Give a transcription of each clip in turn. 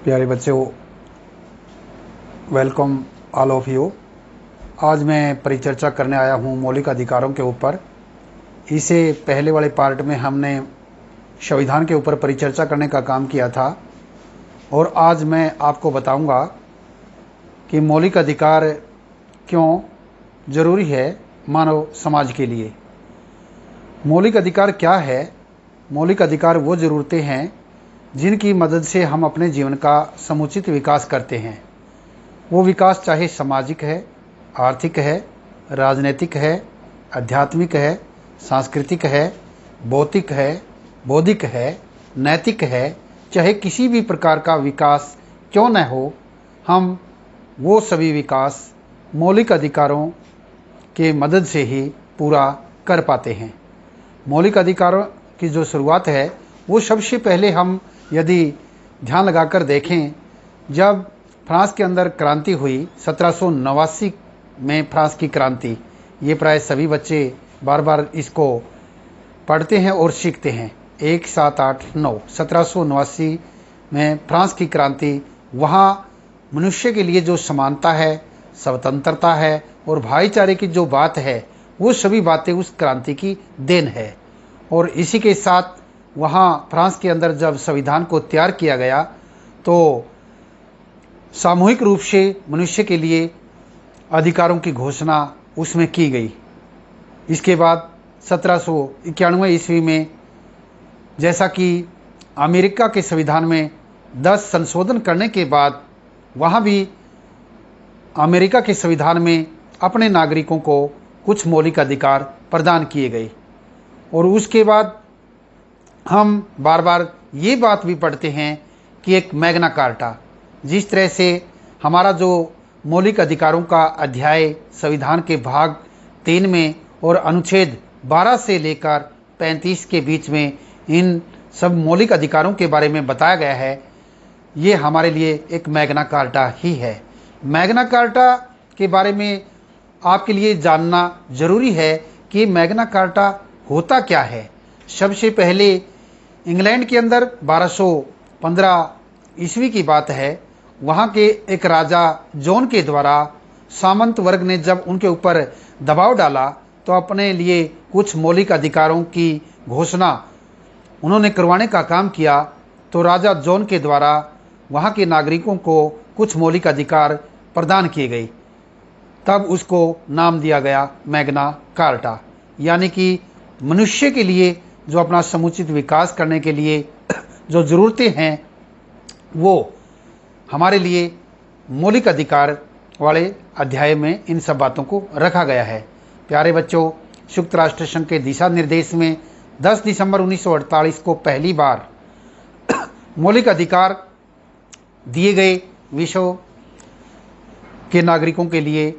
प्यारे बच्चों, welcome all of you. आज मैं परिचर्चा करने आया हूँ मौलिक अधिकारों के ऊपर। इसे पहले वाले पार्ट में हमने संविधान के ऊपर परिचर्चा करने का काम किया था और आज मैं आपको बताऊंगा कि मौलिक अधिकार क्यों ज़रूरी है मानव समाज के लिए। मौलिक अधिकार क्या है? मौलिक अधिकार वो ज़रूरतें हैं जिनकी मदद से हम अपने जीवन का समुचित विकास करते हैं। वो विकास चाहे सामाजिक है, आर्थिक है, राजनीतिक है, आध्यात्मिक है, सांस्कृतिक है, भौतिक है, बौद्धिक है, नैतिक है, चाहे किसी भी प्रकार का विकास क्यों न हो, हम वो सभी विकास मौलिक अधिकारों के मदद से ही पूरा कर पाते हैं। मौलिक अधिकारों की जो शुरुआत है वो सबसे पहले हम यदि ध्यान लगाकर देखें, जब फ्रांस के अंदर क्रांति हुई 1789 में, फ्रांस की क्रांति, ये प्राय सभी बच्चे बार बार इसको पढ़ते हैं और सीखते हैं। 1789 1789 में फ्रांस की क्रांति, वहाँ मनुष्य के लिए जो समानता है, स्वतंत्रता है और भाईचारे की जो बात है, वो सभी बातें उस क्रांति की देन है। और इसी के साथ वहाँ फ्रांस के अंदर जब संविधान को तैयार किया गया तो सामूहिक रूप से मनुष्य के लिए अधिकारों की घोषणा उसमें की गई। इसके बाद 1791 ईस्वी में, जैसा कि अमेरिका के संविधान में 10 संशोधन करने के बाद, वहाँ भी अमेरिका के संविधान में अपने नागरिकों को कुछ मौलिक अधिकार प्रदान किए गए। और उसके बाद हम बार बार ये बात भी पढ़ते हैं कि एक मैग्ना कार्टा, जिस तरह से हमारा जो मौलिक अधिकारों का अध्याय संविधान के भाग 3 में और अनुच्छेद 12 से लेकर 35 के बीच में इन सब मौलिक अधिकारों के बारे में बताया गया है, ये हमारे लिए एक मैग्ना कार्टा ही है। मैग्ना कार्टा के बारे में आपके लिए जानना जरूरी है कि मैग्ना कार्टा होता क्या है। सबसे पहले इंग्लैंड के अंदर 1215 ईस्वी की बात है, वहाँ के एक राजा जॉन के द्वारा सामंत वर्ग ने जब उनके ऊपर दबाव डाला तो अपने लिए कुछ मौलिक अधिकारों की घोषणा उन्होंने करवाने का काम किया। तो राजा जॉन के द्वारा वहाँ के नागरिकों को कुछ मौलिक अधिकार प्रदान किए गए, तब उसको नाम दिया गया मैग्ना कार्टा। यानी कि मनुष्य के लिए जो अपना समुचित विकास करने के लिए जो ज़रूरतें हैं, वो हमारे लिए मौलिक अधिकार वाले अध्याय में इन सब बातों को रखा गया है। प्यारे बच्चों, संयुक्त राष्ट्र संघ के दिशा निर्देश में 10 दिसंबर 1948 को पहली बार मौलिक अधिकार दिए गए विश्व के नागरिकों के लिए।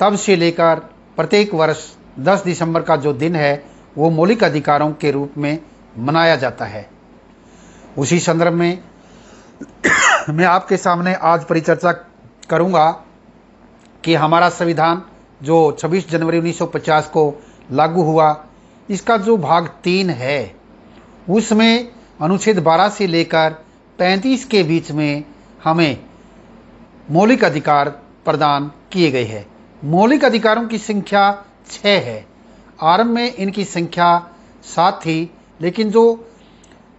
तब से लेकर प्रत्येक वर्ष 10 दिसंबर का जो दिन है वो मौलिक अधिकारों के रूप में मनाया जाता है। उसी संदर्भ में मैं आपके सामने आज परिचर्चा करूंगा कि हमारा संविधान जो 26 जनवरी 1950 को लागू हुआ, इसका जो भाग 3 है उसमें अनुच्छेद 12 से लेकर 35 के बीच में हमें मौलिक अधिकार प्रदान किए गए हैं। मौलिक अधिकारों की संख्या 6 है। आरंभ में इनकी संख्या 7 थी, लेकिन जो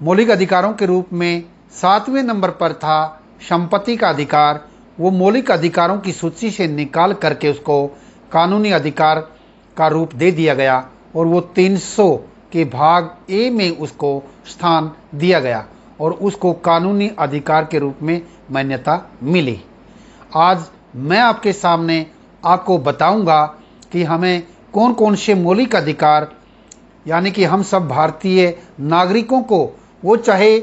मौलिक अधिकारों के रूप में 7वें नंबर पर था संपत्ति का अधिकार, वो मौलिक अधिकारों की सूची से निकाल करके उसको कानूनी अधिकार का रूप दे दिया गया और वो 300 के भाग ए में उसको स्थान दिया गया और उसको कानूनी अधिकार के रूप में मान्यता मिली। आज मैं आपके सामने आपको बताऊंगा कि हमें कौन कौन से मौलिक अधिकार, यानी कि हम सब भारतीय नागरिकों को, वो चाहे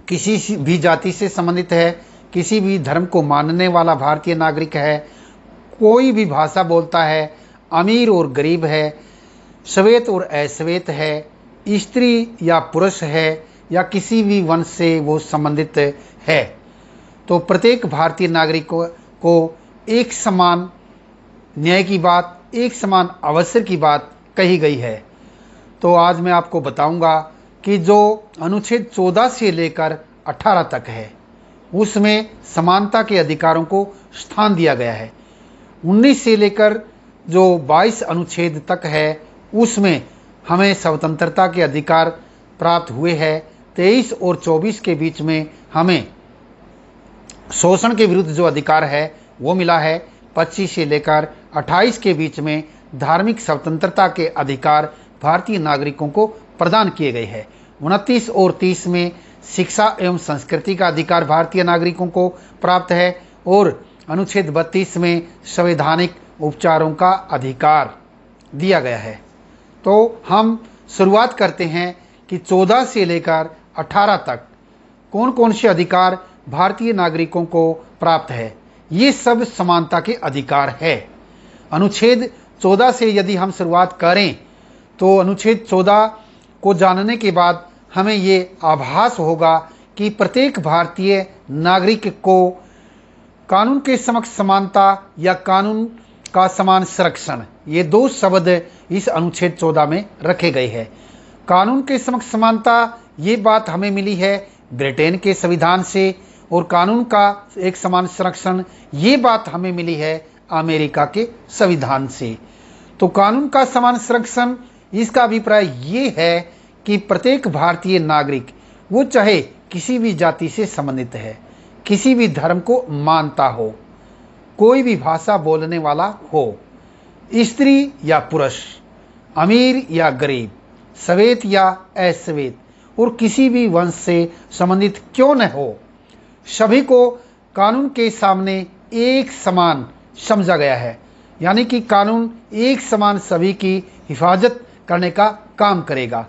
किसी भी जाति से संबंधित है, किसी भी धर्म को मानने वाला भारतीय नागरिक है, कोई भी भाषा बोलता है, अमीर और गरीब है, श्वेत और अश्वेत है, स्त्री या पुरुष है, या किसी भी वंश से वो संबंधित है, तो प्रत्येक भारतीय नागरिक को एक समान न्याय की बात, एक समान अवसर की बात कही गई है। तो आज मैं आपको बताऊंगा कि जो अनुच्छेद 14 से लेकर 18 तक है, उसमें समानता के अधिकारों को स्थान दिया गया है। 19 से लेकर जो 22 अनुच्छेद तक है उसमें हमें स्वतंत्रता के अधिकार प्राप्त हुए हैं। 23 और 24 के बीच में हमें शोषण के विरुद्ध जो अधिकार है वो मिला है। 25 से लेकर 28 के बीच में धार्मिक स्वतंत्रता के अधिकार भारतीय नागरिकों को प्रदान किए गए हैं। 29 और 30 में शिक्षा एवं संस्कृति का अधिकार भारतीय नागरिकों को प्राप्त है और अनुच्छेद 32 में संवैधानिक उपचारों का अधिकार दिया गया है। तो हम शुरुआत करते हैं कि 14 से लेकर 18 तक कौन कौन से अधिकार भारतीय नागरिकों को प्राप्त है। ये सब समानता के अधिकार है। अनुच्छेद 14 से यदि हम शुरुआत करें तो अनुच्छेद 14 को जानने के बाद हमें ये आभास होगा कि प्रत्येक भारतीय नागरिक को कानून के समक्ष समानता या कानून का समान संरक्षण, ये दो शब्द इस अनुच्छेद 14 में रखे गए हैं। कानून के समक्ष समानता ये बात हमें मिली है ब्रिटेन के संविधान से और कानून का एक समान संरक्षण ये बात हमें मिली है अमेरिका के संविधान से। तो कानून का समान संरक्षण, इसका अभिप्राय ये है कि प्रत्येक भारतीय नागरिक, वो चाहे किसी भी जाति से संबंधित है, किसी भी धर्म को मानता हो, कोई भी भाषा बोलने वाला हो, स्त्री या पुरुष, अमीर या गरीब, श्वेत या अश्वेत और किसी भी वंश से संबंधित क्यों न हो, सभी को कानून के सामने एक समान समझा गया है। यानी कि कानून एक समान सभी की हिफाजत करने का काम करेगा।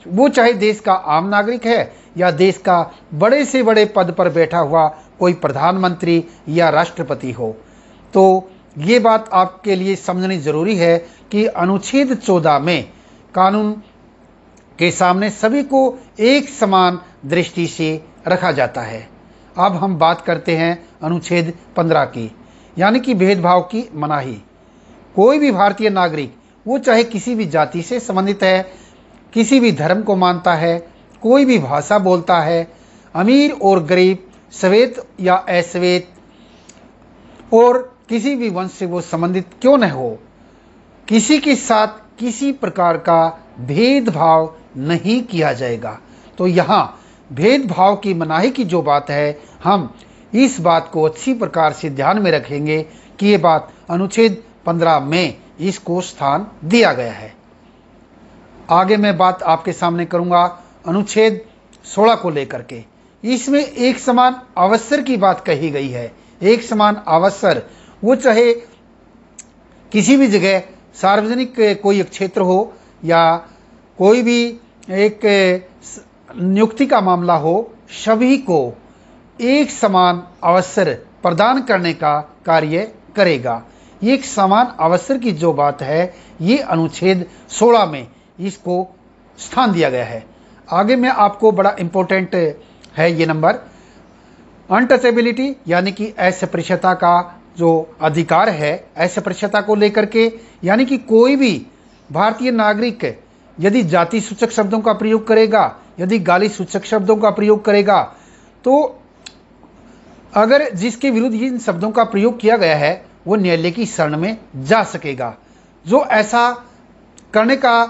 वो चाहे देश का आम नागरिक है या देश का बड़े से बड़े पद पर बैठा हुआ कोई प्रधानमंत्री या राष्ट्रपति हो। तो ये बात आपके लिए समझनी जरूरी है कि अनुच्छेद 14 में कानून के सामने सभी को एक समान दृष्टि से रखा जाता है। अब हम बात करते हैं अनुच्छेद 15 की, यानी कि भेदभाव की मनाही। कोई भी भारतीय नागरिक, वो चाहे किसी भी जाति से संबंधित है, किसी भी धर्म को मानता है, कोई भी भाषा बोलता है, अमीर और गरीब, श्वेत या अश्वेत और किसी भी वंश से वो संबंधित क्यों न हो, किसी के साथ किसी प्रकार का भेदभाव नहीं किया जाएगा। तो यहाँ भेदभाव की मनाही की जो बात है, हम इस बात को अच्छी प्रकार से ध्यान में रखेंगे कि ये बात अनुच्छेद 15 में इसको स्थान दिया गया है। आगे मैं बात आपके सामने करूंगा अनुच्छेद 16 को लेकर के। इसमें एक समान अवसर की बात कही गई है। एक समान अवसर, वो चाहे किसी भी जगह सार्वजनिक कोई एक क्षेत्र हो या कोई भी एक नियुक्ति का मामला हो, सभी को एक समान अवसर प्रदान करने का कार्य करेगा। एक समान अवसर की जो बात है, ये अनुच्छेद 16 में इसको स्थान दिया गया है। आगे में आपको बड़ा इंपॉर्टेंट है ये नंबर, अनटचेबिलिटी यानी कि अस्पृश्यता का जो अधिकार है, अस्पृश्यता को लेकर के, यानी कि कोई भी भारतीय नागरिक यदि जाति सूचक शब्दों का प्रयोग करेगा, यदि गाली सूचक शब्दों का प्रयोग करेगा, तो अगर जिसके विरुद्ध इन शब्दों का प्रयोग किया गया है वो न्यायालय की शरण में जा सकेगा। जो ऐसा करने का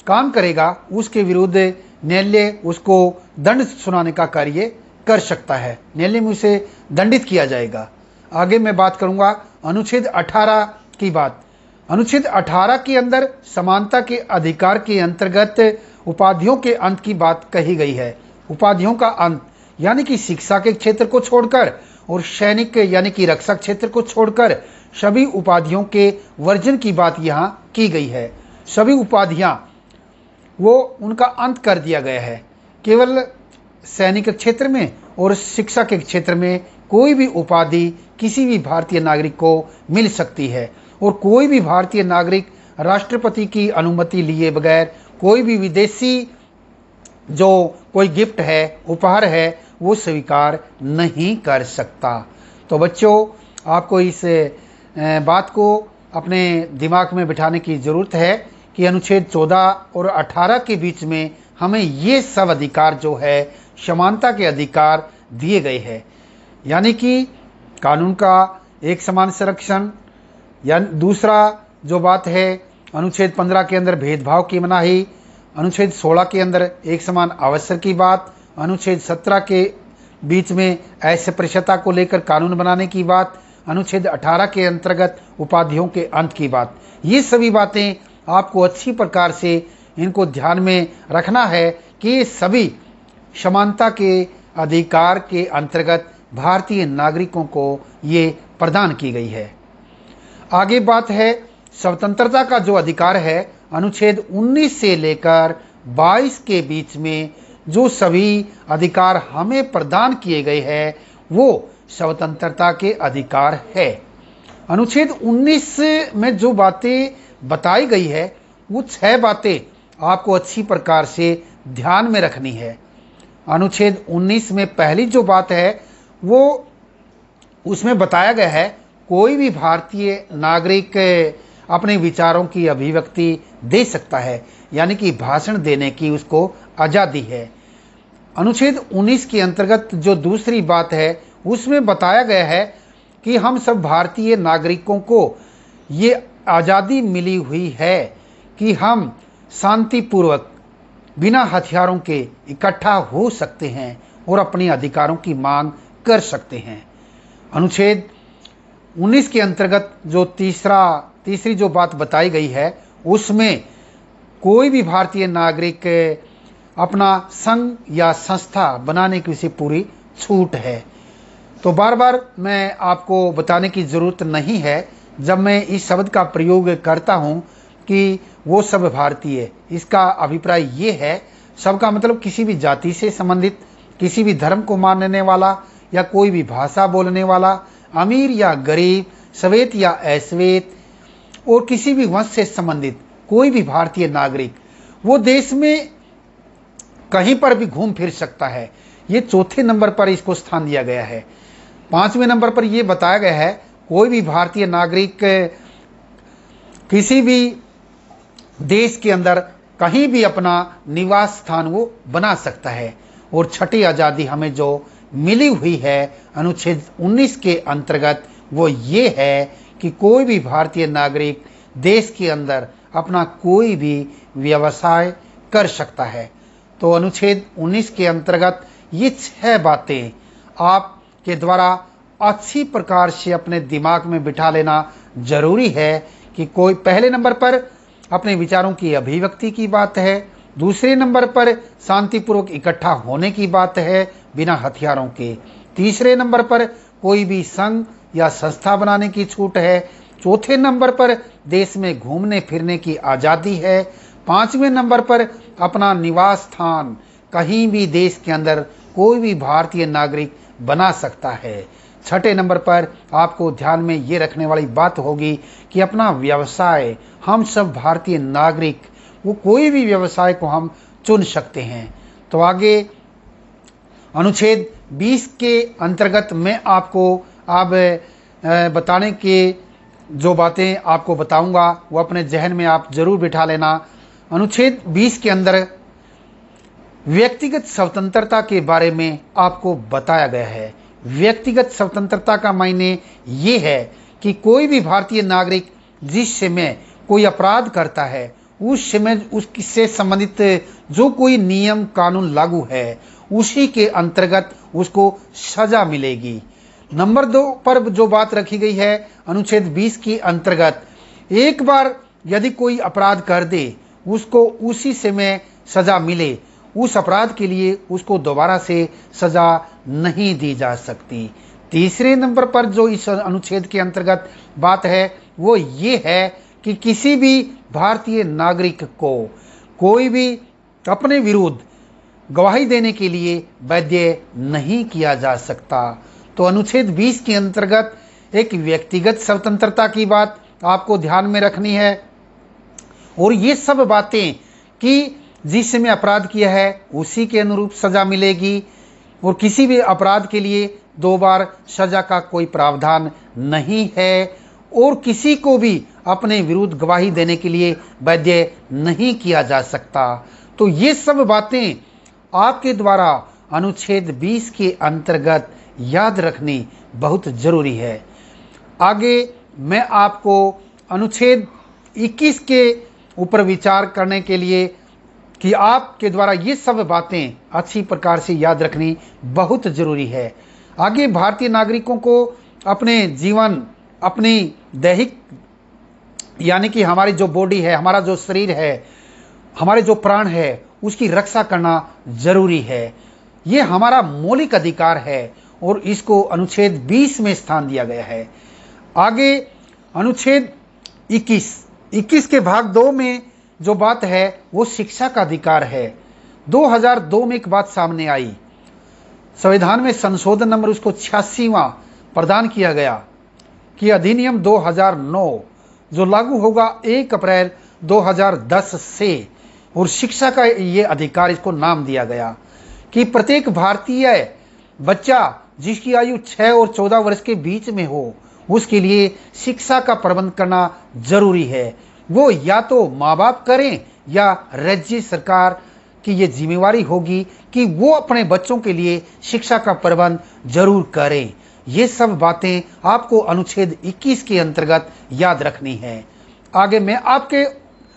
काम करेगा उसके विरुद्ध न्यायालय उसको दंड सुनाने का कार्य कर सकता है, न्यायालय में उसे दंडित किया जाएगा। आगे मैं बात करूंगा अनुच्छेद 18 की बात। अनुच्छेद 18 के अंदर समानता के अधिकार के अंतर्गत उपाधियों के अंत की बात कही गई है। उपाधियों का अंत यानी कि शिक्षा के क्षेत्र को छोड़कर और सैनिक यानी कि रक्षक क्षेत्र को छोड़कर सभी उपाधियों के वर्जन की बात यहाँ की गई है। सभी उपाधियां वो उनका अंत कर दिया गया है। केवल सैनिक क्षेत्र में और शिक्षा के क्षेत्र में कोई भी उपाधि किसी भी भारतीय नागरिक को मिल सकती है और कोई भी भारतीय नागरिक राष्ट्रपति की अनुमति लिए बगैर कोई भी विदेशी जो कोई गिफ्ट है, उपहार है, वो स्वीकार नहीं कर सकता। तो बच्चों, आपको इस बात को अपने दिमाग में बिठाने की ज़रूरत है कि अनुच्छेद 14 और 18 के बीच में हमें ये सब अधिकार जो है समानता के अधिकार दिए गए हैं। यानी कि कानून का एक समान संरक्षण। या दूसरा जो बात है, अनुच्छेद 15 के अंदर भेदभाव की मनाही, अनुच्छेद 16 के अंदर एक समान अवसर की बात, अनुच्छेद 17 के बीच में अस्पृश्यता को लेकर कानून बनाने की बात, अनुच्छेद 18 के अंतर्गत उपाधियों के अंत की बात। ये सभी बातें आपको अच्छी प्रकार से इनको ध्यान में रखना है कि ये सभी समानता के अधिकार के अंतर्गत भारतीय नागरिकों को ये प्रदान की गई है। आगे बात है स्वतंत्रता का जो अधिकार है, अनुच्छेद 19 से लेकर 22 के बीच में जो सभी अधिकार हमें प्रदान किए गए हैं वो स्वतंत्रता के अधिकार है। अनुच्छेद 19 में जो बातें बताई गई है वो 6 बातें आपको अच्छी प्रकार से ध्यान में रखनी है। अनुच्छेद 19 में पहली जो बात है वो उसमें बताया गया है कोई भी भारतीय नागरिक अपने विचारों की अभिव्यक्ति दे सकता है, यानी कि भाषण देने की उसको आज़ादी है। अनुच्छेद 19 के अंतर्गत जो दूसरी बात है उसमें बताया गया है कि हम सब भारतीय नागरिकों को ये आज़ादी मिली हुई है कि हम शांतिपूर्वक बिना हथियारों के इकट्ठा हो सकते हैं और अपने अधिकारों की मांग कर सकते हैं। अनुच्छेद 19 के अंतर्गत जो तीसरी जो बात बताई गई है उसमें कोई भी भारतीय नागरिक अपना संघ या संस्था बनाने की उसे पूरी छूट है। तो बार बार मैं आपको बताने की जरूरत नहीं है जब मैं इस शब्द का प्रयोग करता हूं कि वो सब भारतीय, इसका अभिप्राय ये है सबका मतलब किसी भी जाति से संबंधित, किसी भी धर्म को मानने वाला या कोई भी भाषा बोलने वाला, अमीर या गरीब, श्वेत या अश्वेत और किसी भी वंश से संबंधित कोई भी भारतीय नागरिक वो देश में कहीं पर भी घूम फिर सकता है। ये चौथे नंबर पर इसको स्थान दिया गया है। 5वें नंबर पर यह बताया गया है कोई भी भारतीय नागरिक किसी भी देश के अंदर कहीं भी अपना निवास स्थान वो बना सकता है। और छठी आज़ादी हमें जो मिली हुई है अनुच्छेद 19 के अंतर्गत वो ये है कि कोई भी भारतीय नागरिक देश के अंदर अपना कोई भी व्यवसाय कर सकता है। तो अनुच्छेद 19 के अंतर्गत ये 6 बातें आपके द्वारा अच्छी प्रकार से अपने दिमाग में बिठा लेना जरूरी है कि कोई पहले नंबर पर अपने विचारों की अभिव्यक्ति की बात है, दूसरे नंबर पर शांतिपूर्वक इकट्ठा होने की बात है बिना हथियारों के, तीसरे नंबर पर कोई भी संघ या संस्था बनाने की छूट है, चौथे नंबर पर देश में घूमने फिरने की आज़ादी है, 5वें नंबर पर अपना निवास स्थान कहीं भी देश के अंदर कोई भी भारतीय नागरिक बना सकता है, 6ठे नंबर पर आपको ध्यान में ये रखने वाली बात होगी कि अपना व्यवसाय हम सब भारतीय नागरिक वो कोई भी व्यवसाय को हम चुन सकते हैं। तो आगे अनुच्छेद 20 के अंतर्गत मैं आपको अब बताने के जो बातें आपको बताऊंगा वो अपने जहन में आप जरूर बिठा लेना। अनुच्छेद 20 के अंदर व्यक्तिगत स्वतंत्रता के बारे में आपको बताया गया है। व्यक्तिगत स्वतंत्रता का मायने ये है कि कोई भी भारतीय नागरिक जिस समय कोई अपराध करता है उस समय उससे संबंधित जो कोई नियम कानून लागू है उसी के अंतर्गत उसको सजा मिलेगी। नंबर 2 पर जो बात रखी गई है अनुच्छेद 20 के अंतर्गत एक बार यदि कोई अपराध कर दे उसको उसी समय सजा मिले, उस अपराध के लिए उसको दोबारा से सजा नहीं दी जा सकती। तीसरे नंबर पर जो इस अनुच्छेद के अंतर्गत बात है वो ये है कि किसी भी भारतीय नागरिक को कोई भी अपने विरुद्ध गवाही देने के लिए बाध्य नहीं किया जा सकता। तो अनुच्छेद 20 के अंतर्गत एक व्यक्तिगत स्वतंत्रता की बात आपको ध्यान में रखनी है और ये सब बातें कि जिसने अपराध किया है उसी के अनुरूप सजा मिलेगी और किसी भी अपराध के लिए 2 बार सजा का कोई प्रावधान नहीं है और किसी को भी अपने विरुद्ध गवाही देने के लिए बाध्य नहीं किया जा सकता। तो ये सब बातें आपके द्वारा अनुच्छेद 20 के अंतर्गत याद रखनी बहुत जरूरी है। आगे मैं आपको अनुच्छेद 21 के ऊपर विचार करने के लिए कि आपके द्वारा ये सब बातें अच्छी प्रकार से याद रखनी बहुत जरूरी है। आगे भारतीय नागरिकों को अपने जीवन, अपनी दैहिक यानी कि हमारी जो बॉडी है, हमारा जो शरीर है, हमारे जो प्राण है, उसकी रक्षा करना जरूरी है। ये हमारा मौलिक अधिकार है और इसको अनुच्छेद 20 में स्थान दिया गया है। आगे अनुच्छेद 21 के भाग 2 में जो बात है वो शिक्षा का अधिकार है। 2002 में एक बात सामने आई, संविधान में संशोधन नंबर उसको 86वां प्रदान किया गया कि अधिनियम 2009 जो लागू होगा 1 अप्रैल 2010 से, और शिक्षा का ये अधिकार इसको नाम दिया गया कि प्रत्येक भारतीय बच्चा जिसकी आयु 6 और 14 वर्ष के बीच में हो, उसके लिए शिक्षा का प्रबंध करना जरूरी है। वो या तो माँ बाप करें या राज्य सरकार की ये जिम्मेवारी होगी कि वो अपने बच्चों के लिए शिक्षा का प्रबंध जरूर करें। ये सब बातें आपको अनुच्छेद 21 के अंतर्गत याद रखनी है। आगे मैं आपके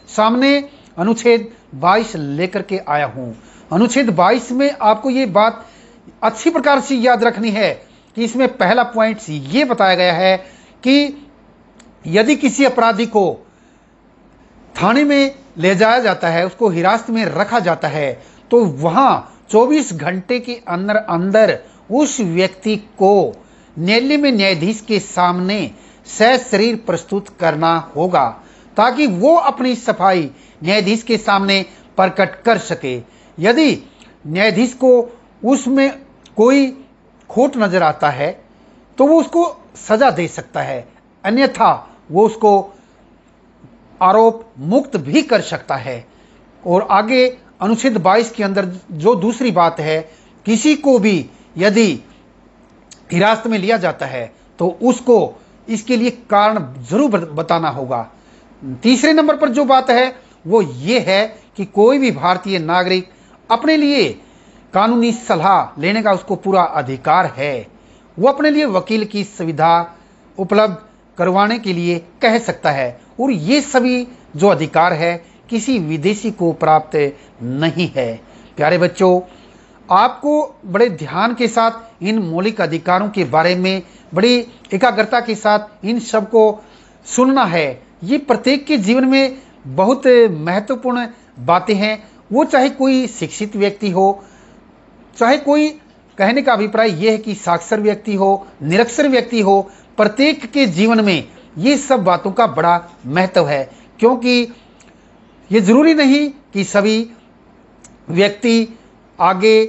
सामने अनुच्छेद 22 लेकर के आया हूं। अनुच्छेद 22 में आपको ये बात अच्छी प्रकार से याद रखनी है कि इसमें पहला पॉइंट ये बताया गया है कि यदि किसी अपराधी को थाने में ले जाया जाता है, उसको हिरासत में रखा जाता है, तो वहां 24 घंटे के अंदर अंदर उस व्यक्ति को न्यायालय में न्यायाधीश के सामने सशरीर प्रस्तुत करना होगा ताकि वो अपनी सफाई न्यायाधीश के सामने प्रकट कर सके। यदि न्यायाधीश को उसमें कोई खोट नजर आता है तो वो उसको सजा दे सकता है, अन्यथा वो उसको आरोप मुक्त भी कर सकता है। और आगे अनुच्छेद 22 के अंदर जो दूसरी बात है, किसी को भी यदि हिरासत में लिया जाता है तो उसको इसके लिए कारण जरूर बताना होगा। तीसरे नंबर पर जो बात है वो ये है कि कोई भी भारतीय नागरिक अपने लिए कानूनी सलाह लेने का उसको पूरा अधिकार है। वो अपने लिए वकील की सुविधा उपलब्ध करवाने के लिए कह सकता है, और ये सभी जो अधिकार है किसी विदेशी को प्राप्त नहीं है। प्यारे बच्चों, आपको बड़े ध्यान के साथ इन मौलिक अधिकारों के बारे में बड़ी एकाग्रता के साथ इन सब को सुनना है। ये प्रत्येक के जीवन में बहुत महत्वपूर्ण बातें हैं। वो चाहे कोई शिक्षित व्यक्ति हो, चाहे कोई, कहने का अभिप्राय यह है कि साक्षर व्यक्ति हो, निरक्षर व्यक्ति हो, प्रत्येक के जीवन में ये सब बातों का बड़ा महत्व है, क्योंकि ये जरूरी नहीं कि सभी व्यक्ति आगे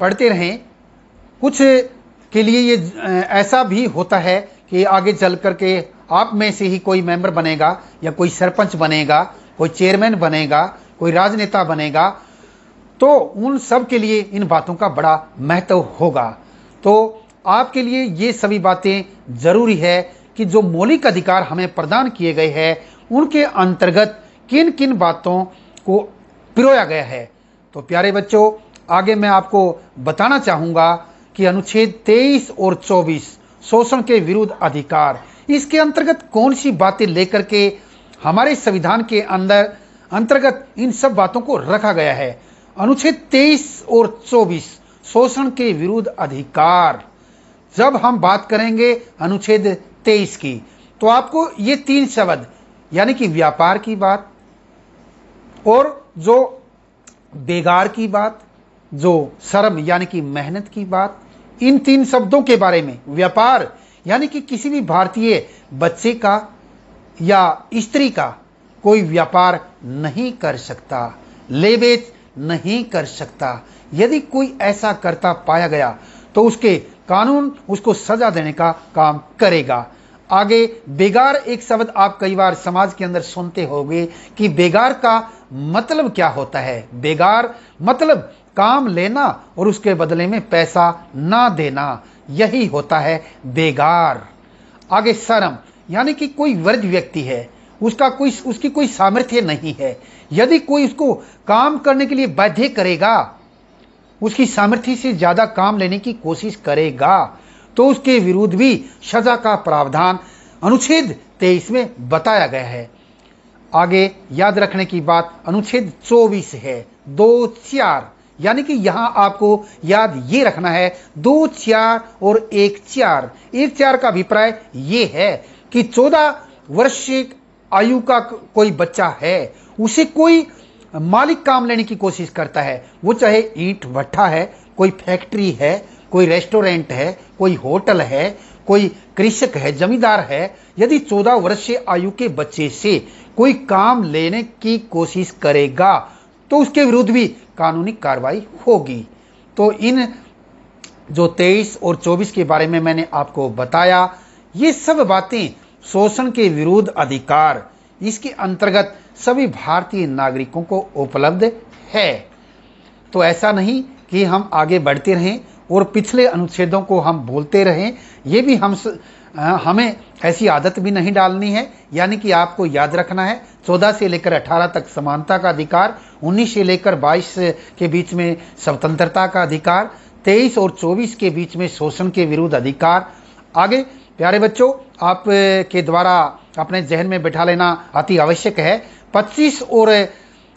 पढ़ते रहें। कुछ के लिए ये ऐसा भी होता है कि आगे चल करके आप में से ही कोई मेंबर बनेगा या कोई सरपंच बनेगा, कोई चेयरमैन बनेगा, कोई राजनेता बनेगा, तो उन सब के लिए इन बातों का बड़ा महत्व होगा। तो आपके लिए ये सभी बातें जरूरी है कि जो मौलिक अधिकार हमें प्रदान किए गए हैं उनके अंतर्गत किन किन बातों को पिरोया गया है। तो प्यारे बच्चों, आगे मैं आपको बताना चाहूंगा कि अनुच्छेद 23 और 24 शोषण के विरुद्ध अधिकार, इसके अंतर्गत कौन सी बातें लेकर के हमारे संविधान के अंतर्गत इन सब बातों को रखा गया है। अनुच्छेद 23 और 24 शोषण के विरुद्ध अधिकार, जब हम बात करेंगे अनुच्छेद 23 की, तो आपको ये 3 शब्द यानी कि व्यापार की बात और जो बेगार की बात, जो श्रम यानी कि मेहनत की बात, इन 3 शब्दों के बारे में, व्यापार यानी कि किसी भी भारतीय बच्चे का या स्त्री का कोई व्यापार नहीं कर सकता, ले बेच नहीं कर सकता। यदि कोई ऐसा करता पाया गया तो उसके कानून उसको सजा देने का काम करेगा। आगे बेगार एक शब्द आप कई बार समाज के अंदर सुनते होंगे कि बेगार का मतलब क्या होता है। बेगार मतलब काम लेना और उसके बदले में पैसा ना देना, यही होता है बेगार। आगे श्रम यानी कि कोई वृद्ध व्यक्ति है, उसकी कोई सामर्थ्य नहीं है, यदि कोई उसको काम करने के लिए बाध्य करेगा उसकी सामर्थ्य से ज्यादा काम लेने की कोशिश करेगा तो उसके विरुद्ध भी सजा का प्रावधान अनुच्छेद 23 में बताया गया है। आगे याद रखने की बात अनुच्छेद 24 है, 2-4, यानी कि यहां आपको याद ये रखना है 2-4 और 1-4। 1-4 का अभिप्राय ये है कि 14 वर्ष आयु का कोई बच्चा है, उसे कोई मालिक काम लेने की कोशिश करता है, वो चाहे ईंट भट्ठा है, कोई फैक्ट्री है, कोई रेस्टोरेंट है, कोई होटल है, कोई कृषक है, जमींदार है। यदि 14 वर्ष आयु के बच्चे से कोई काम लेने की कोशिश करेगा तो उसके विरुद्ध भी कानूनी कार्रवाई होगी। तो इन जो 23 और 24 के बारे में मैंने आपको बताया, ये सब बातें शोषण के विरुद्ध अधिकार, इसके अंतर्गत सभी भारतीय नागरिकों को उपलब्ध है। तो ऐसा नहीं कि हम आगे बढ़ते रहें और पिछले अनुच्छेदों को हम भूलते रहें, ये भी हमें ऐसी आदत भी नहीं डालनी है। यानी कि आपको याद रखना है 14 से लेकर 18 तक समानता का अधिकार, 19 से लेकर 22 के बीच में स्वतंत्रता का अधिकार, 23 और 24 के बीच में शोषण के विरुद्ध अधिकार। आगे प्यारे बच्चों, आप के द्वारा अपने जहन में बैठा लेना अति आवश्यक है, 25 और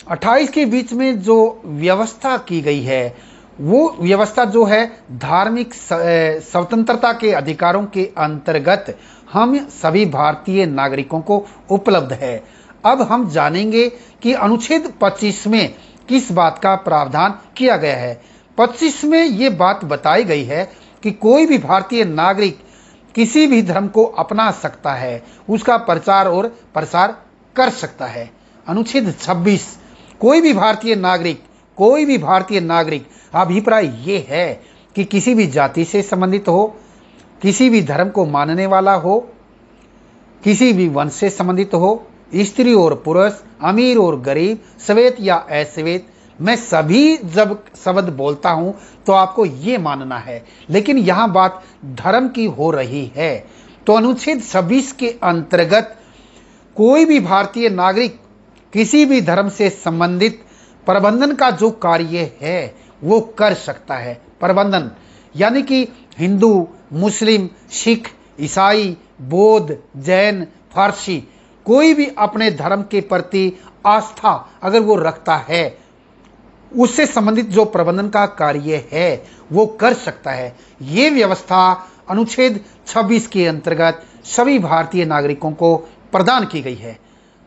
28 के बीच में जो व्यवस्था की गई है, वो व्यवस्था जो है धार्मिक स्वतंत्रता के अधिकारों के अंतर्गत हम सभी भारतीय नागरिकों को उपलब्ध है। अब हम जानेंगे कि अनुच्छेद 25 में किस बात का प्रावधान किया गया है। 25 में ये बात बताई गई है कि कोई भी भारतीय नागरिक किसी भी धर्म को अपना सकता है, उसका प्रचार और प्रसार कर सकता है। अनुच्छेद 26, कोई भी भारतीय नागरिक अभिप्राय ये है कि किसी भी जाति से संबंधित हो, किसी भी धर्म को मानने वाला हो, किसी भी वंश से संबंधित हो, स्त्री और पुरुष, अमीर और गरीब, श्वेत या अश्वेत, मैं सभी जब शब्द बोलता हूं तो आपको ये मानना है, लेकिन यहां बात धर्म की हो रही है। तो अनुच्छेद 26 के अंतर्गत कोई भी भारतीय नागरिक किसी भी धर्म से संबंधित प्रबंधन का जो कार्य है वो कर सकता है। प्रबंधन यानी कि हिंदू, मुस्लिम, सिख, ईसाई, बौद्ध, जैन, फारसी, कोई भी अपने धर्म के प्रति आस्था अगर वो रखता है, उससे संबंधित जो प्रबंधन का कार्य है वो कर सकता है। ये व्यवस्था अनुच्छेद 26 के अंतर्गत सभी भारतीय नागरिकों को प्रदान की गई है।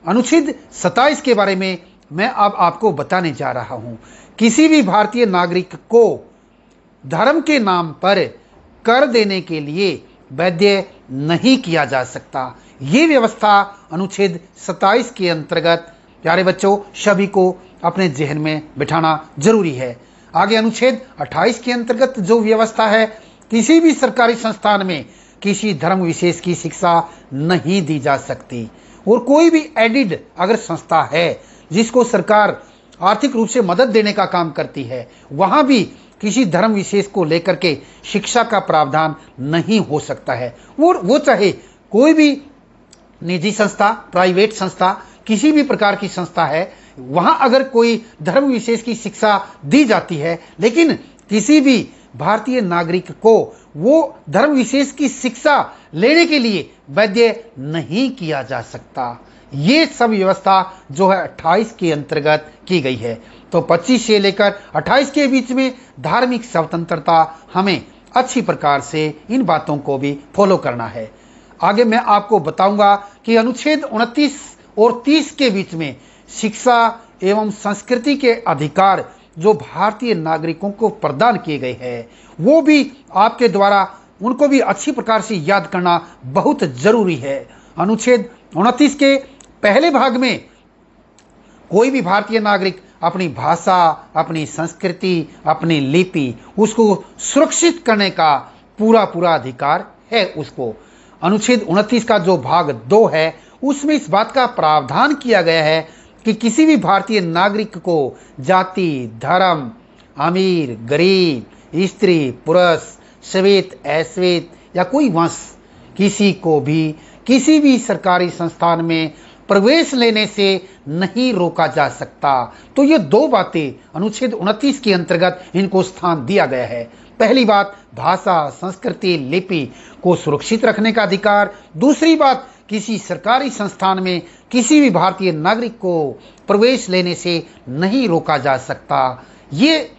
अनुच्छेद 27 के बारे में मैं अब आपको बताने जा रहा हूं। किसी भी भारतीय नागरिक को धर्म के नाम पर कर देने के लिए वैध नहीं किया जा सकता। ये व्यवस्था अनुच्छेद 27 के अंतर्गत प्यारे बच्चों सभी को अपने जहन में बिठाना जरूरी है। आगे अनुच्छेद 28 के अंतर्गत जो व्यवस्था है, किसी भी सरकारी संस्थान में किसी धर्म विशेष की शिक्षा नहीं दी जा सकती। और कोई भी एडिड अगर संस्था है जिसको सरकार आर्थिक रूप से मदद देने का काम करती है, वहां भी किसी धर्म विशेष को लेकर के शिक्षा का प्रावधान नहीं हो सकता है। वो चाहे कोई भी निजी संस्था, प्राइवेट संस्था, किसी भी प्रकार की संस्था है, वहां अगर कोई धर्म विशेष की शिक्षा दी जाती है, लेकिन किसी भी भारतीय नागरिक को वो धर्म विशेष की शिक्षा लेने के लिए वैध नहीं किया जा सकता। ये सब व्यवस्था जो है 28 के अंतर्गत की गई है। तो 25 से लेकर 28 के बीच में धार्मिक स्वतंत्रता हमें अच्छी प्रकार से इन बातों को भी फॉलो करना है। आगे मैं आपको बताऊंगा कि अनुच्छेद 29 और 30 के बीच में शिक्षा एवं संस्कृति के अधिकार जो भारतीय नागरिकों को प्रदान किए गए हैं, वो भी आपके द्वारा उनको भी अच्छी प्रकार से याद करना बहुत जरूरी है। अनुच्छेद 29 के पहले भाग में कोई भी भारतीय नागरिक अपनी भाषा, अपनी संस्कृति, अपनी लिपि, उसको सुरक्षित करने का पूरा अधिकार है उसको। अनुच्छेद 29 का जो भाग 2 है, उसमें इस बात का प्रावधान किया गया है कि किसी भी भारतीय नागरिक को जाति, धर्म, अमीर, गरीब, स्त्री, पुरुष, श्वेत, अश्वेत या कोई वंश, किसी को भी किसी भी सरकारी संस्थान में प्रवेश लेने से नहीं रोका जा सकता। तो ये दो बातें अनुच्छेद 29 के अंतर्गत इनको स्थान दिया गया है। पहली बात, भाषा, संस्कृति, लिपि को सुरक्षित रखने का अधिकार। दूसरी बात, किसी सरकारी संस्थान में किसी भी भारतीय नागरिक को प्रवेश लेने से नहीं रोका जा सकता। ये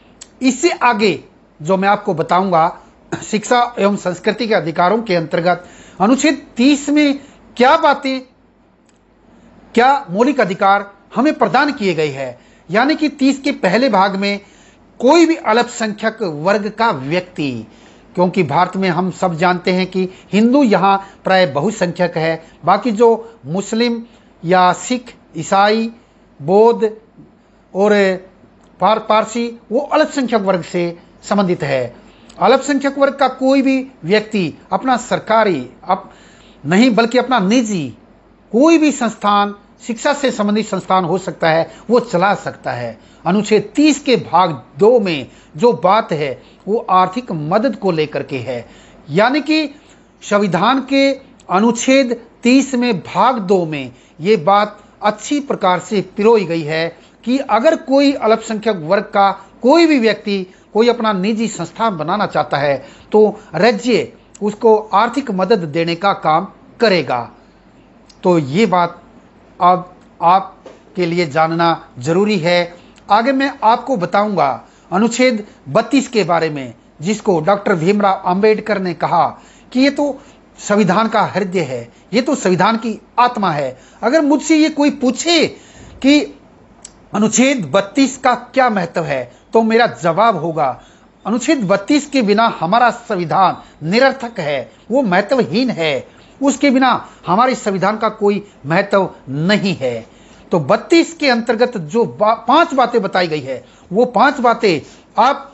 इससे आगे जो मैं आपको बताऊंगा, शिक्षा एवं संस्कृति के अधिकारों के अंतर्गत अनुच्छेद 30 में क्या बातें, क्या मौलिक अधिकार हमें प्रदान किए गए हैं। यानी कि 30 के पहले भाग में कोई भी अल्पसंख्यक वर्ग का व्यक्ति, क्योंकि भारत में हम सब जानते हैं कि हिंदू यहाँ प्राय बहुसंख्यक है, बाकी जो मुस्लिम या सिख, ईसाई, बौद्ध और पारसी वो अल्पसंख्यक वर्ग से संबंधित है। अल्पसंख्यक वर्ग का कोई भी व्यक्ति अपना सरकारी नहीं बल्कि अपना निजी कोई भी संस्थान, शिक्षा से संबंधित संस्थान हो सकता है, वो चला सकता है। अनुच्छेद 30 के भाग 2 में जो बात है वो आर्थिक मदद को लेकर के है। यानी कि संविधान के अनुच्छेद 30 में भाग 2 में ये बात अच्छी प्रकार से पिरोई गई है कि अगर कोई अल्पसंख्यक वर्ग का कोई भी व्यक्ति कोई अपना निजी संस्थान बनाना चाहता है तो राज्य उसको आर्थिक मदद देने का काम करेगा। तो ये बात अब आपके लिए जानना जरूरी है। आगे मैं आपको बताऊंगा अनुच्छेद 32 के बारे में, जिसको डॉक्टर भीमराव अंबेडकर ने कहा कि ये तो संविधान का हृदय है, ये तो संविधान की आत्मा है। अगर मुझसे ये कोई पूछे कि अनुच्छेद 32 का क्या महत्व है, तो मेरा जवाब होगा अनुच्छेद 32 के बिना हमारा संविधान निरर्थक है, वो महत्वहीन है, उसके बिना हमारे संविधान का कोई महत्व नहीं है। तो 32 के अंतर्गत जो 5 बातें बताई गई है, वो 5 बातें आप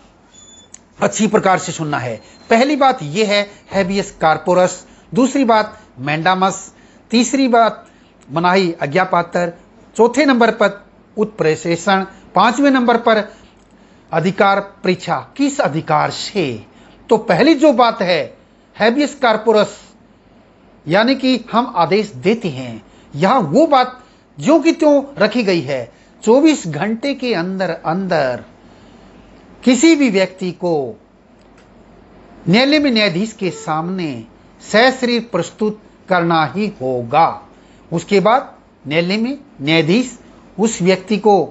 अच्छी प्रकार से सुनना है। पहली बात यह है हैबियस कॉर्पोरस, दूसरी बात मैंडामस, तीसरी बात मनाही आज्ञापात्र, चौथे नंबर पर उत्प्रेषण, 5वें नंबर पर अधिकार परीक्षा, किस अधिकार से। तो पहली जो बात है हैबियस कॉर्पोरस, यानी कि हम आदेश देते हैं, यहां वो बात जो कि त्यों रखी गई है। 24 घंटे के अंदर अंदर किसी भी व्यक्ति को न्यायालय में न्यायाधीश के सामने सशरीर प्रस्तुत करना ही होगा। उसके बाद न्यायालय में न्यायाधीश उस व्यक्ति को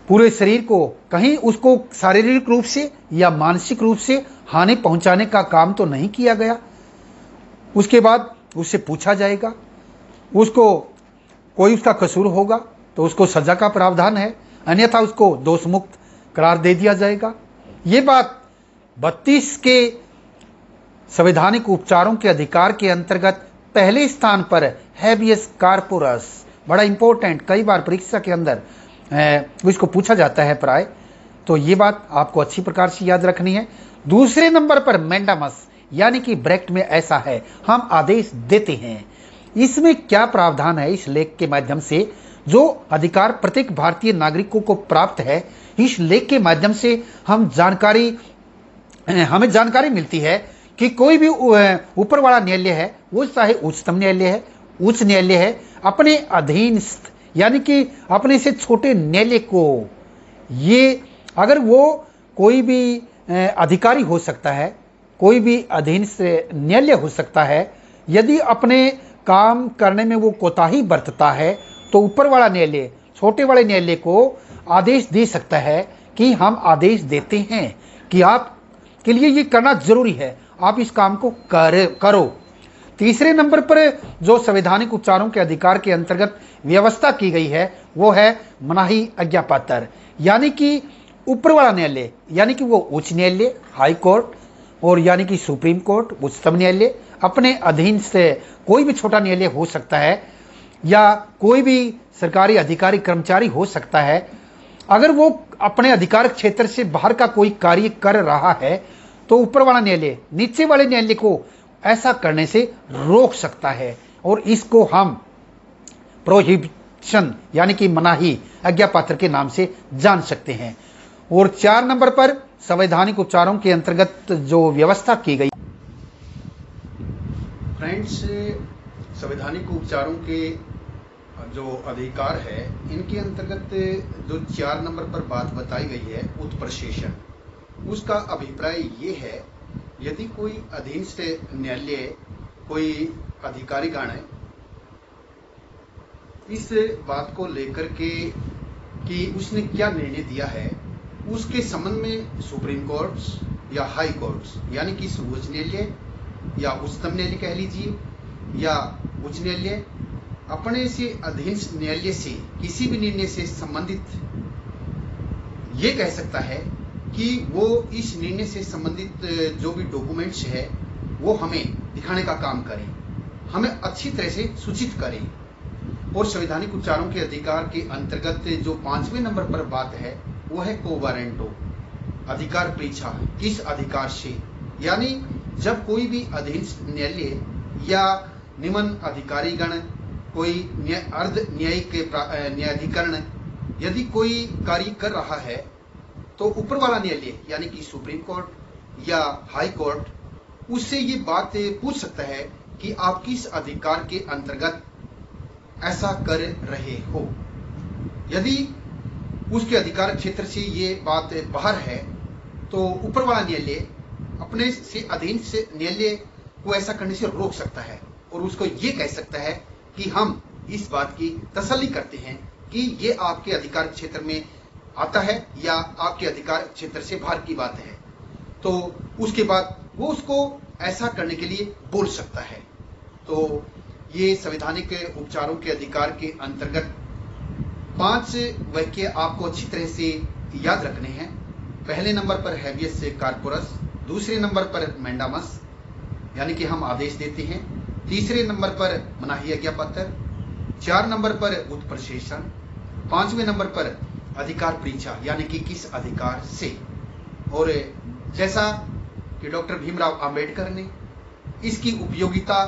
पूरे शरीर को, कहीं उसको शारीरिक रूप से या मानसिक रूप से हानि पहुंचाने का काम तो नहीं किया गया। उसके बाद उससे पूछा जाएगा, उसको कोई उसका कसूर होगा तो उसको सजा का प्रावधान है, अन्यथा उसको दोष मुक्त करार दे दिया जाएगा। ये बात 32 के संवैधानिक उपचारों के अधिकार के अंतर्गत पहले स्थान पर हैबियस कॉर्पोरस, बड़ा इंपॉर्टेंट, कई बार परीक्षा के अंदर इसको पूछा जाता है प्राय, तो ये बात आपको अच्छी प्रकार से याद रखनी है। दूसरे नंबर पर मैंडामस, यानी कि ब्रैकेट में ऐसा है, हम आदेश देते हैं। इसमें क्या प्रावधान है, इस लेख के माध्यम से जो अधिकार प्रत्येक भारतीय नागरिकों को प्राप्त है, इस लेख के माध्यम से हमें जानकारी मिलती है कि कोई भी ऊपर वाला न्यायालय है, वो चाहे उच्चतम न्यायालय है, उच्च न्यायालय है, अपने अधीनस्थ यानी कि अपने से छोटे न्यायालय को, ये अगर वो कोई भी अधिकारी हो सकता है, कोई भी अधीनस्थ न्यायालय हो सकता है, यदि अपने काम करने में वो कोताही बरतता है तो ऊपर वाला न्यायालय छोटे वाले न्यायालय को आदेश दे सकता है कि हम आदेश देते हैं कि आप के लिए ये करना जरूरी है, आप इस काम को करो। तीसरे नंबर पर जो संवैधानिक उपचारों के अधिकार के अंतर्गत व्यवस्था की गई है वो है मनाही आज्ञापात्र, यानी कि ऊपर वाला न्यायालय, यानी कि वो उच्च न्यायालय, हाई कोर्ट और यानी कि सुप्रीम कोर्ट, उच्चतम न्यायालय, अपने अधीन से कोई भी छोटा न्यायालय हो सकता है या कोई भी सरकारी अधिकारी कर्मचारी हो सकता है। अगर वो अपने अधिकार क्षेत्र से बाहर का कोई कार्य कर रहा है तो ऊपर वाला न्यायालय नीचे वाले न्यायालय को ऐसा करने से रोक सकता है, और इसको हम प्रोहिबिशन यानी कि मनाही आज्ञापात्र के नाम से जान सकते हैं। और 4 नंबर पर संवैधानिक उपचारों के अंतर्गत जो व्यवस्था की गई। फ्रेंड्स, संवैधानिक उपचारों के जो अधिकार है इनके अंतर्गत जो 4 नंबर पर बात बताई गई है उत्प्रशेषण, उसका अभिप्राय ये है यदि कोई अधीनस्थ न्यायालय कोई अधिकारीगण इस बात को लेकर के कि उसने क्या निर्णय दिया है उसके संबंध में सुप्रीम कोर्ट्स या हाई कोर्ट्स यानी कि सर्वोच्च न्यायालय या उच्चतम न्यायालय कह लीजिए या उच्च न्यायालय अपने से अधीन न्यायालय से किसी भी निर्णय से संबंधित ये कह सकता है कि वो इस निर्णय से संबंधित जो भी डॉक्यूमेंट्स है वो हमें दिखाने का काम करें, हमें अच्छी तरह से सूचित करें। और संवैधानिक उपचारों के अधिकार के अंतर्गत जो 5वें नंबर पर बात है वो है को वारंटो, अधिकार परीक्षा किस अधिकार से, यानी जब कोई भी अधीन न्यायालय या निम्न अधिकारीगण कोई अर्ध न्यायिक न्यायाधिकरण यदि कोई कार्य कर रहा है तो ऊपर वाला न्यायालय यानी कि सुप्रीम कोर्ट या हाई कोर्ट उससे ये बात पूछ सकता है कि आप किस अधिकार के अंतर्गत ऐसा कर रहे हो। यदि उसके अधिकार क्षेत्र से ये बात बाहर है तो ऊपर वाला न्यायालय अपने से अधीन से न्यायालय को ऐसा करने से रोक सकता है और उसको ये कह सकता है कि हम इस बात की तसल्ली करते हैं कि ये आपके अधिकार क्षेत्र में आता है या आपके अधिकार क्षेत्र से बाहर की बात है, तो उसके बाद वो उसको ऐसा करने के लिए बोल सकता है। तो ये संवैधानिक उपचारों के अधिकार के अंतर्गत 5 वाक्य आपको अच्छी तरह से याद रखने हैं। पहले नंबर पर हैबियस कॉर्पोरस, दूसरे नंबर पर मैंडामस यानी कि हम आदेश देते हैं, तीसरे नंबर पर मनाही आज्ञा पत्र, 4 नंबर पर उत्प्रशेषण, 5वें नंबर पर अधिकार परीक्षा यानी कि किस अधिकार से। और जैसा कि डॉक्टर भीमराव अंबेडकर ने इसकी उपयोगिता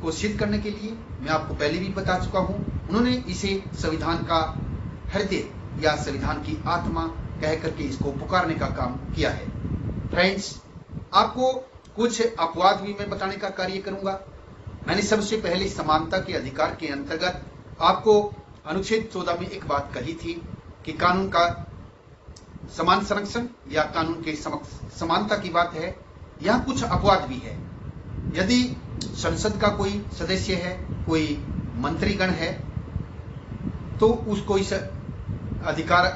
को सिद्ध करने के लिए मैं आपको पहले भी बता चुका हूं, उन्होंने इसे संविधान का हृदय या संविधान की आत्मा कह करके इसको पुकारने का काम किया है। फ्रेंड्स, आपको कुछ अपवाद भी मैं बताने का कार्य करूंगा। मैंने सबसे पहले समानता के अधिकार के अंतर्गत आपको अनुच्छेद 14 में एक बात कही थी कि कानून का समान संरक्षण या कानून के समक्ष समानता की बात है। यहाँ कुछ अपवाद भी है। यदि संसद का कोई सदस्य है, कोई मंत्रीगण है, तो उसको इस अधिकार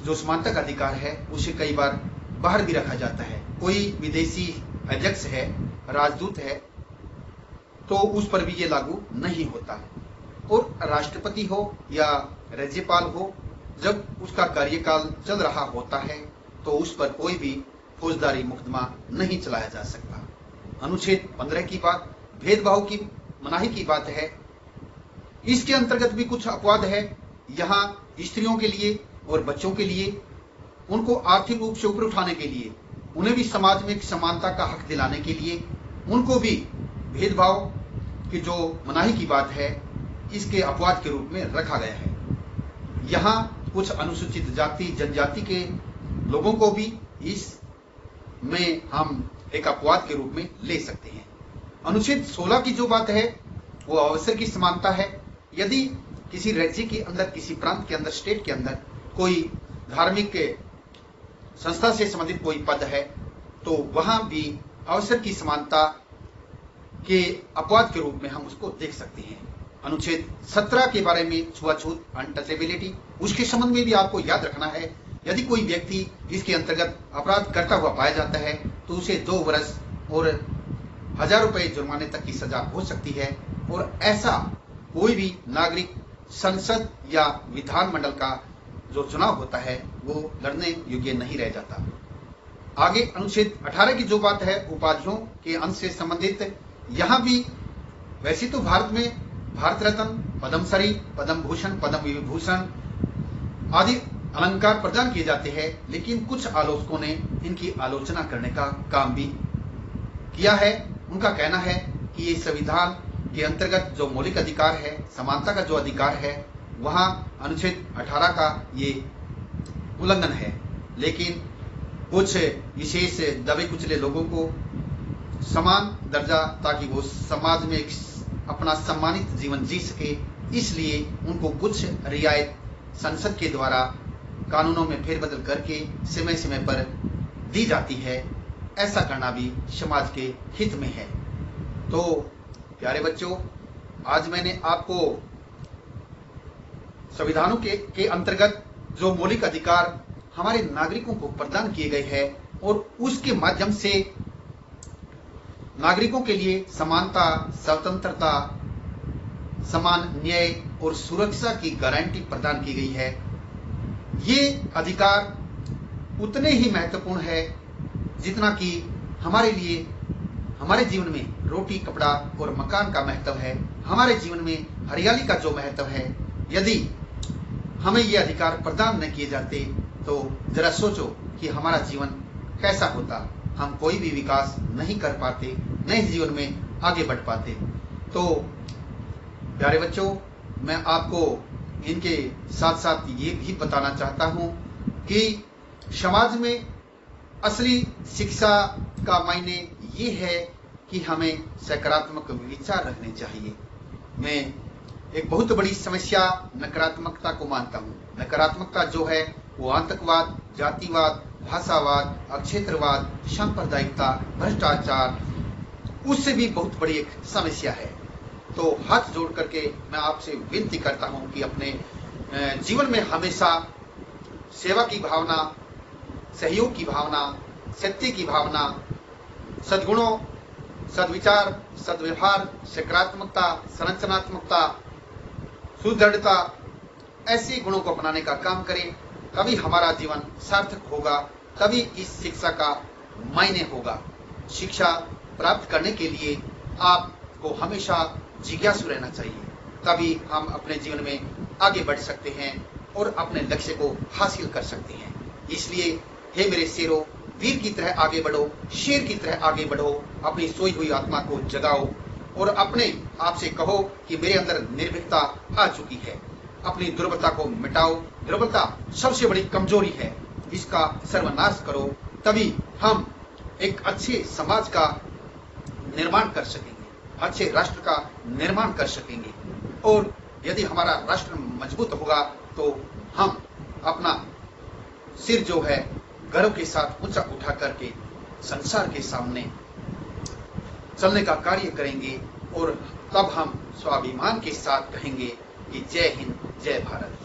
जो समानता का अधिकार है उसे कई बार बाहर भी रखा जाता है। कोई विदेशी अध्यक्ष है, राजदूत है, तो उस पर भी ये लागू नहीं होता। और राष्ट्रपति हो या राज्यपाल हो, जब उसका कार्यकाल चल रहा होता है तो उस पर कोई भी फौजदारी मुकदमा नहीं चलाया जा सकता। अनुच्छेद 15 की बात भेदभाव की मनाही की बात है। इसके अंतर्गत भी कुछ अपवाद है। यहाँ स्त्रियों के लिए और बच्चों के लिए, उनको आर्थिक रूप से ऊपर उठाने के लिए, उन्हें भी समाज में समानता का हक दिलाने के लिए, उनको भी भेदभाव की जो मनाही की बात है इसके अपवाद के रूप में रखा गया है। यहाँ कुछ अनुसूचित जाति जनजाति के लोगों को भी इस में हम एक अपवाद के रूप में ले सकते हैं। अनुच्छेद 16 की जो बात है वो अवसर की समानता है। यदि किसी राज्य के अंदर, किसी प्रांत के अंदर, स्टेट के अंदर कोई धार्मिक संस्था से संबंधित कोई पद है तो वहां भी अवसर की समानता के अपवाद के रूप में हम उसको देख सकते हैं। अनुच्छेद 17 के बारे में छुआछूत अनटचेबिलिटी, उसके संबंध में भी आपको याद रखना है। यदि कोई व्यक्ति इसके अंतर्गत अपराध करता हुआ पाया जाता है तो उसे 2 वर्ष और 1000 रुपए जुर्माने तक की सजा हो सकती है और ऐसा कोई भी नागरिक संसद या विधानमंडल का जो चुनाव होता है वो लड़ने योग्य नहीं रह जाता। आगे अनुच्छेद 18 की जो बात है उपाधियों के अंश से संबंधित, यहाँ भी वैसे तो भारत में भारत रत्न, पद्मश्री, पद्म भूषण, पद्म विभूषण आदि अलंकार प्रदान किए जाते हैं, लेकिन कुछ आलोचकों ने इनकी आलोचना करने का काम भी किया है। उनका कहना है कि ये संविधान के अंतर्गत जो मौलिक अधिकार है, समानता का जो अधिकार है, वहां अनुच्छेद 18 का ये उल्लंघन है। लेकिन कुछ विशेष दबे कुचले लोगों को समान दर्जा, ताकि वो समाज में अपना सम्मानित जीवन जी सके, इसलिए उनको कुछ रियायत संसद के द्वारा कानूनों में फेरबदल करके समय समय पर दी जाती है। ऐसा करना भी समाज के हित में है। तो प्यारे बच्चों, आज मैंने आपको संविधानों के अंतर्गत जो मौलिक अधिकार हमारे नागरिकों को प्रदान किए गए हैं और उसके माध्यम से नागरिकों के लिए समानता, स्वतंत्रता, समान न्याय और सुरक्षा की गारंटी प्रदान की गई है। ये अधिकार उतने ही महत्वपूर्ण है जितना कि हमारे लिए हमारे जीवन में रोटी, कपड़ा और मकान का महत्व है, हमारे जीवन में हरियाली का जो महत्व है। यदि हमें ये अधिकार प्रदान न किए जाते तो जरा सोचो कि हमारा जीवन कैसा होता। हम कोई भी विकास नहीं कर पाते, नए जीवन में आगे बढ़ पाते। तो प्यारे बच्चों, मैं आपको इनके साथ साथ ये भी बताना चाहता हूं कि समाज में असली शिक्षा का मायने ये है कि हमें सकारात्मक विचार रखने चाहिए। मैं एक बहुत बड़ी समस्या नकारात्मकता को मानता हूँ। नकारात्मकता जो है वो आतंकवाद, जातिवाद, भाषावाद, अक्षेत्रवाद, सांप्रदायिकता, भ्रष्टाचार, उससे भी बहुत बड़ी एक समस्या है। तो हाथ जोड़ करके मैं आपसे विनती करता हूँ कि अपने जीवन में हमेशा सेवा की भावना, सहयोग की भावना, सत्य की भावना, सद्गुणों, सद्विचार, सद्व्यवहार, सकारात्मकता, संरचनात्मकता, सुदृढ़ता, ऐसे गुणों को अपनाने का काम करें। तभी हमारा जीवन सार्थक होगा, तभी इस शिक्षा का मायने होगा। शिक्षा प्राप्त करने के लिए आपको हमेशा जिज्ञासु रहना चाहिए, तभी हम अपने जीवन में आगे बढ़ सकते हैं और अपने लक्ष्य को हासिल कर सकते हैं। इसलिए हे मेरे शेरों, वीर की तरह आगे बढ़ो, शेर की तरह आगे बढ़ो, अपनी सोई हुई आत्मा को जगाओ और अपने आप से कहो कि मेरे अंदर निर्भीकता आ चुकी है। अपनी दुर्बलता को मिटाओ। दुर्बलता सबसे बड़ी कमजोरी है, इसका सर्वनाश करो, तभी हम एक अच्छे समाज का निर्माण कर सकेंगे, अच्छे राष्ट्र का निर्माण कर सकेंगे। और यदि हमारा राष्ट्र मजबूत होगा तो हम अपना सिर जो है गर्व के साथ ऊंचा उठा करके संसार के सामने चलने का कार्य करेंगे और तब हम स्वाभिमान के साथ कहेंगे कि जय हिंद, जय भारत।